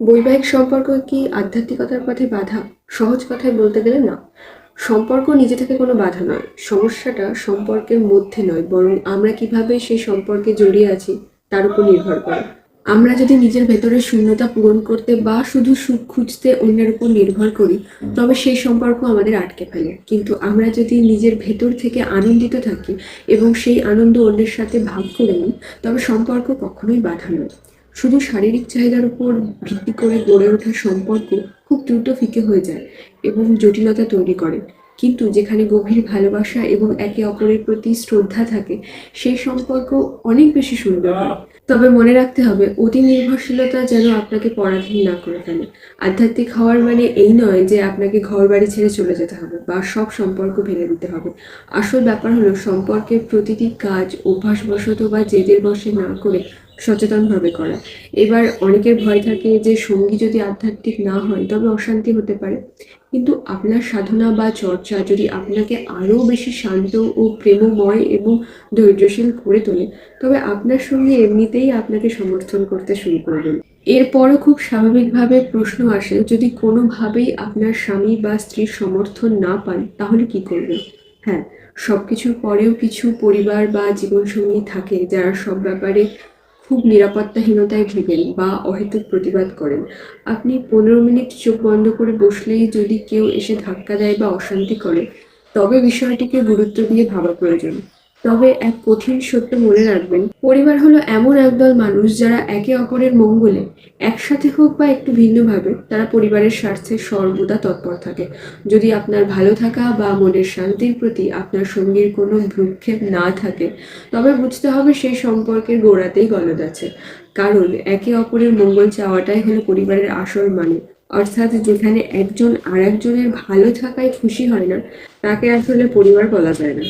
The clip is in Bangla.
বৈবাহিক সম্পর্ক কি আধ্যাত্মিকতার পথে বাধা? সহজ কথায় বলতে গেলে না। সম্পর্ক নিজে থেকে কোনো বাধা নয়। সমস্যাটা সম্পর্কের মধ্যে নয়, বরং আমরা কিভাবে সেই সম্পর্কে জড়িয়ে আছি তার উপর নির্ভর করে। আমরা যদি নিজের ভেতরে শূন্যতা পূরণ করতে বা শুধু সুখ খুঁজতে অন্যের উপর নির্ভর করি, তবে সেই সম্পর্ক আমাদের আটকে ফেলে। কিন্তু আমরা যদি নিজের ভেতর থেকে আনন্দিত থাকি এবং সেই আনন্দ অন্যের সাথে ভাগ করে নিই, তবে সম্পর্ক কখনোই বাধা নয়। শুধু শারীরিক চাহিদার উপর ভিত্তি করে গড়ে ওঠা সম্পর্ক খুব দ্রুত ফিকে হয়ে যায় এবং জটিলতা তৈরি করে। কিন্তু যেখানে গভীর ভালোবাসা এবং একে অপরের প্রতি শ্রদ্ধা থাকে, সেই সম্পর্ক অনেক বেশি সুন্দর হয়। তবে মনে রাখতে হবে, অতি নির্ভরশীলতা যেন আপনাকে পরাধীন না করে ফেলে। আধ্যাত্মিক হওয়ার মানে এই নয় যে আপনাকে ঘর বাড়ি ছেড়ে চলে যেতে হবে বা সব সম্পর্ক ভেঙে দিতে হবে। আসল ব্যাপার হলো সম্পর্কের প্রতিটি কাজ অভ্যাসবশত বা জেদের বশে না করে সচেতনভাবে করা। এবার অনেকের ভয় থাকে যে সঙ্গী যদি আধ্যাত্মিক না হয় তবে অশান্তি হতে পারে। কিন্তু আপনার সাধনা বা চর্চা যদি আপনাকে আরো বেশি শান্ত ও প্রেমময় এবং ধৈর্যশীল করে তোলে, তবে আপনার সঙ্গে এমনিতেই আপনাকে সমর্থন করতে শুরু করবেন। এরপরও খুব স্বাভাবিকভাবে প্রশ্ন আসে, যদি কোনোভাবেই আপনার স্বামী বা স্ত্রীর সমর্থন না পান তাহলে কি করবেন? হ্যাঁ, সবকিছুর পরেও কিছু পরিবার বা জীবনসঙ্গী থাকে যারা সব ব্যাপারে খুব নিরাপত্তাহীনতায় ভোগেন বা অহেতুক প্রতিবাদ করেন। আপনি 15 মিনিট চোখ বন্ধ করে বসলেই যদি কেউ এসে ধাক্কা দেয় বা অশান্তি করে, তবে বিষয়টিকে গুরুত্ব দিয়ে ভাবা প্রয়োজন। তবে এক কঠিন সত্য মনে রাখবেন, পরিবার হলো এমন একদল মানুষ যারা একে অপরের মঙ্গলে, একসাথে হোক বা একটু ভিন্নভাবে, তারা পরিবারের স্বার্থে সর্বদা তৎপর থাকে। যদি আপনার ভালো থাকা বা মনের শান্তির প্রতি আপনার সঙ্গীর কোনো ভ্রুক্ষেপ না থাকে, তবে বুঝতে হবে সেই সম্পর্কের গোড়াতেই গলদ আছে। কারণ একে অপরের মঙ্গল চাওয়াটাই হলো পরিবারের আসল মানে। অর্থাৎ যেখানে একজন আর একজনের ভালো থাকায় খুশি হয় না, তাকে আসলে পরিবার বলা যায় না।